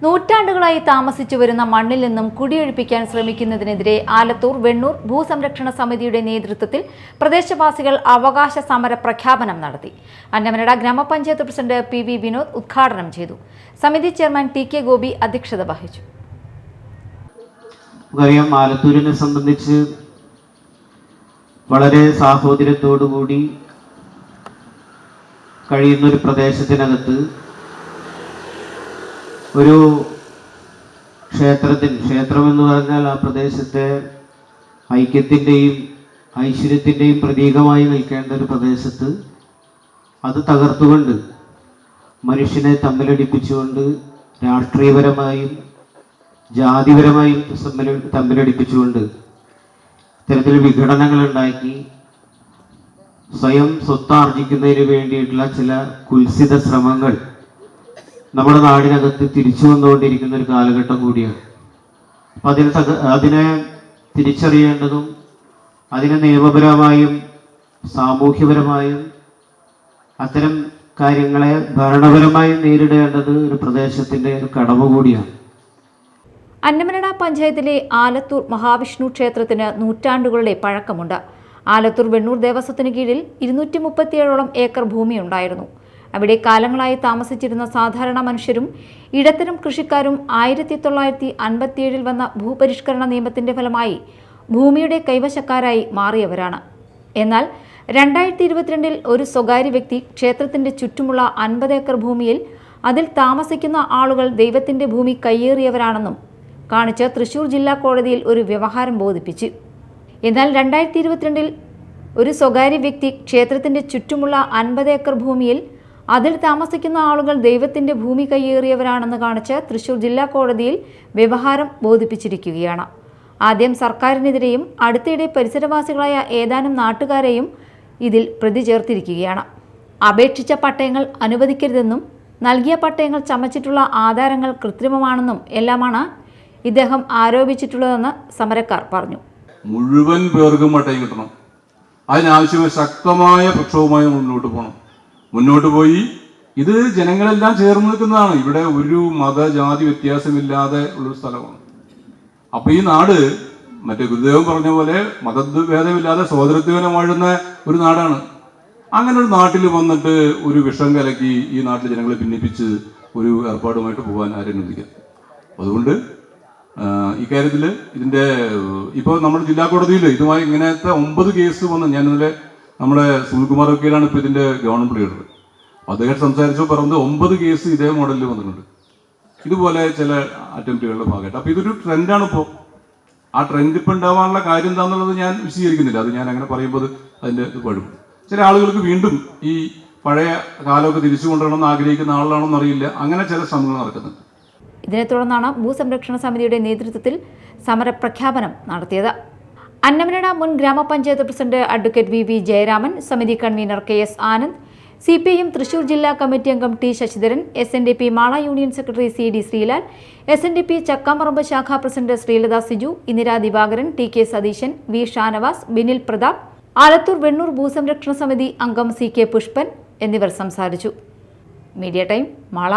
നൂറ്റാണ്ടുകളായി താമസിച്ചു വരുന്ന മണ്ണിൽ നിന്നും കുടിയൊഴിപ്പിക്കാൻ ശ്രമിക്കുന്നതിനെതിരെ ആലത്തൂർ വെണ്ണൂർ ഭൂസംരക്ഷണ സമിതിയുടെ നേതൃത്വത്തിൽ പ്രദേശവാസികൾ അവകാശ സമര പ്രഖ്യാപനം നടത്തി. അന്നമനട ഗ്രാമപഞ്ചായത്ത് പ്രസിഡന്റ് പി വി വിനോദ് ഉദ്ഘാടനം ചെയ്തു. സമിതി ചെയർമാൻ ടി കെ ഗോപി അധ്യക്ഷത വഹിച്ചു. ആലത്തൂരിനെ സംബന്ധിച്ച് വളരെ സാഹോദര്യത്തോടുകൂടി കഴിയുന്ന ഒരു പ്രദേശത്തിനകത്ത് ഒരു ക്ഷേത്രമെന്ന് പറഞ്ഞാൽ ആ പ്രദേശത്തെ ഐക്യത്തിൻ്റെയും ഐശ്വര്യത്തിൻ്റെയും പ്രതീകമായി നിൽക്കേണ്ട ഒരു പ്രദേശത്ത് അത് തകർത്തുകൊണ്ട് മനുഷ്യനെ തമ്മിലടിപ്പിച്ചുകൊണ്ട് രാഷ്ട്രീയപരമായും ജാതിപരമായും തമ്മിലടിപ്പിച്ചുകൊണ്ട് ഇത്തരത്തിൽ വിഘടനങ്ങളുണ്ടാക്കി സ്വയം സ്വത്താർജിക്കുന്നതിന് വേണ്ടിയിട്ടുള്ള ചില കുൽസിത ശ്രമങ്ങൾ നമ്മുടെ നാടിനകത്ത് തിരിച്ചു വന്നുകൊണ്ടിരിക്കുന്ന ഒരു കാലഘട്ടം കൂടിയാണ്. അപ്പം അതിനെ തിരിച്ചറിയേണ്ടതും അതിനെ നിയമപരമായും സാമൂഹ്യപരമായും അത്തരം കാര്യങ്ങളെ ഭരണപരമായും നേരിടേണ്ടത് ഒരു പ്രദേശത്തിൻ്റെ ഒരു കടമ കൂടിയാണ്. അന്നമനട പഞ്ചായത്തിലെ ആലത്തൂർ മഹാവിഷ്ണു ക്ഷേത്രത്തിന് നൂറ്റാണ്ടുകളുടെ പഴക്കമുണ്ട്. ആലത്തൂർ വെണ്ണൂർ ദേവസ്വത്തിന് കീഴിൽ 237ഓളം ഏക്കർ ഭൂമിയുണ്ടായിരുന്നു. അവിടെ കാലങ്ങളായി താമസിച്ചിരുന്ന സാധാരണ മനുഷ്യരും ഇടത്തരം കൃഷിക്കാരും 1957 വന്ന ഭൂപരിഷ്കരണ നിയമത്തിന്റെ ഫലമായി ഭൂമിയുടെ കൈവശക്കാരായി മാറിയവരാണ്. എന്നാൽ 2022 ഒരു സ്വകാര്യ വ്യക്തി ക്ഷേത്രത്തിന്റെ ചുറ്റുമുള്ള 50 ഏക്കർ ഭൂമിയിൽ അതിൽ താമസിക്കുന്ന ആളുകൾ ദൈവത്തിന്റെ ഭൂമി കയ്യേറിയവരാണെന്നും കാണിച്ച് തൃശൂർ ജില്ലാ കോടതിയിൽ ഒരു വ്യവഹാരം ബോധിപ്പിച്ചു. എന്നാൽ 2022 ഒരു സ്വകാര്യ വ്യക്തി ക്ഷേത്രത്തിന്റെ ചുറ്റുമുള്ള 50 ഏക്കർ ഭൂമിയിൽ അതിൽ താമസിക്കുന്ന ആളുകൾ ദൈവത്തിന്റെ ഭൂമി കയ്യേറിയവരാണെന്ന് കാണിച്ച് തൃശൂർ ജില്ലാ കോടതിയിൽ വ്യവഹാരം ബോധിപ്പിച്ചിരിക്കുകയാണ്. ആദ്യം സർക്കാരിനെതിരെയും അടുത്തിടെ പരിസരവാസികളായ ഏതാനും നാട്ടുകാരെയും ഇതിൽ പ്രതി ചേർത്തിരിക്കുകയാണ്. അപേക്ഷിച്ച പട്ടയങ്ങൾ അനുവദിക്കരുതെന്നും നൽകിയ പട്ടയങ്ങൾ ചമച്ചിട്ടുള്ള ആധാരങ്ങൾ കൃത്രിമമാണെന്നും എല്ലാമാണ് ഇദ്ദേഹം ആരോപിച്ചിട്ടുള്ളതെന്ന് സമരക്കാർ പറഞ്ഞു. മുഴുവൻ പേർക്കും പട്ടയം കിട്ടണം. അതിനാവശ്യമായ ശക്തമായ പ്രക്ഷോഭമായി മുന്നോട്ട് പോയി ഇത് ജനങ്ങളെല്ലാം ചേർന്ന് നിൽക്കുന്നതാണ്. ഇവിടെ ഒരു മതജാതി വ്യത്യാസമില്ലാതെ ഉള്ളൊരു സ്ഥലമാണ്. അപ്പൊ ഈ നാട് മറ്റേ ഗുരുദേവൻ പറഞ്ഞ പോലെ മതഭേദമില്ലാതെ സഹോദരത്വം വാഴുന്ന ഒരു നാടാണ്. അങ്ങനെ ഒരു നാട്ടിൽ വന്നിട്ട് ഒരു വിഷം കലക്കി ഈ നാട്ടിലെ ജനങ്ങളെ ഭിന്നിപ്പിച്ച് ഒരു ഏർപ്പാടുമായിട്ട് പോകാൻ ആരും അനുവദിക്കാം. അതുകൊണ്ട് ഇക്കാര്യത്തിൽ ഇതിന്റെ ഇപ്പോൾ നമ്മുടെ ജില്ലാ കോടതിയിൽ ഇതുമായി ഇങ്ങനത്തെ 9 കേസ് വന്ന് ഞാൻ ഇന്നലെ നമ്മുടെ സുനിൽകുമാർ വക്കീലാണ് ഇപ്പോൾ ഇതിന്റെ ഗവൺമെന്റ് ലീഡർ. അദ്ദേഹം സംസാരിച്ചു പറഞ്ഞത് 9 കേസ് ഇതേ മോഡലിൽ വന്നിട്ടുണ്ട് ഇതുപോലെ ചില അറ്റംപ്റ്റുകളുടെ ഭാഗമായിട്ട്. അപ്പോൾ ഇതൊരു ട്രെൻഡാണ്. ഇപ്പോൾ ആ ട്രെൻഡ് ഇപ്പം ഉണ്ടാവാനുള്ള കാര്യം എന്താണെന്നുള്ളത് ഞാൻ വിശദീകരിക്കുന്നില്ല. അത് ഞാൻ അങ്ങനെ പറയുമ്പോൾ അതിന്റെ ഇത് കുഴപ്പം. ചില ആളുകൾക്ക് വീണ്ടും ഈ പഴയ കാലമൊക്കെ തിരിച്ചു കൊണ്ടുവരണമെന്ന് ആഗ്രഹിക്കുന്ന ആളാണെന്ന് അറിയില്ല. അങ്ങനെ ചില ശ്രമങ്ങൾ നടക്കുന്നുണ്ട്. ഇതിനെ തുടർന്നാണ് ഭൂസംരക്ഷണ സമിതിയുടെ നേതൃത്വത്തിൽ സമരപ്രഖ്യാപനം നടത്തിയത്. അന്നമനട മുൻ ഗ്രാമപഞ്ചായത്ത് പ്രസിഡന്റ് അഡ്വക്കേറ്റ് വി ജയരാമൻ, സമിതി convener K S. Anand, CPIM Thrissur ജില്ലാ കമ്മിറ്റി അംഗം T Sasidharan, SNDP Mala union secretary CD Sreelal, SNDP Chakkamaramb ശാഖാ president Sreelatha Siju, Indira Divakaran, TK Satheesan, V Shanavas, Binil Prathap, Alathur Vennur ഭൂസംരക്ഷണ സമിതി അംഗം CK പുഷ്പൻ എന്നിവർ സംസാരിച്ചു. Media time Mala.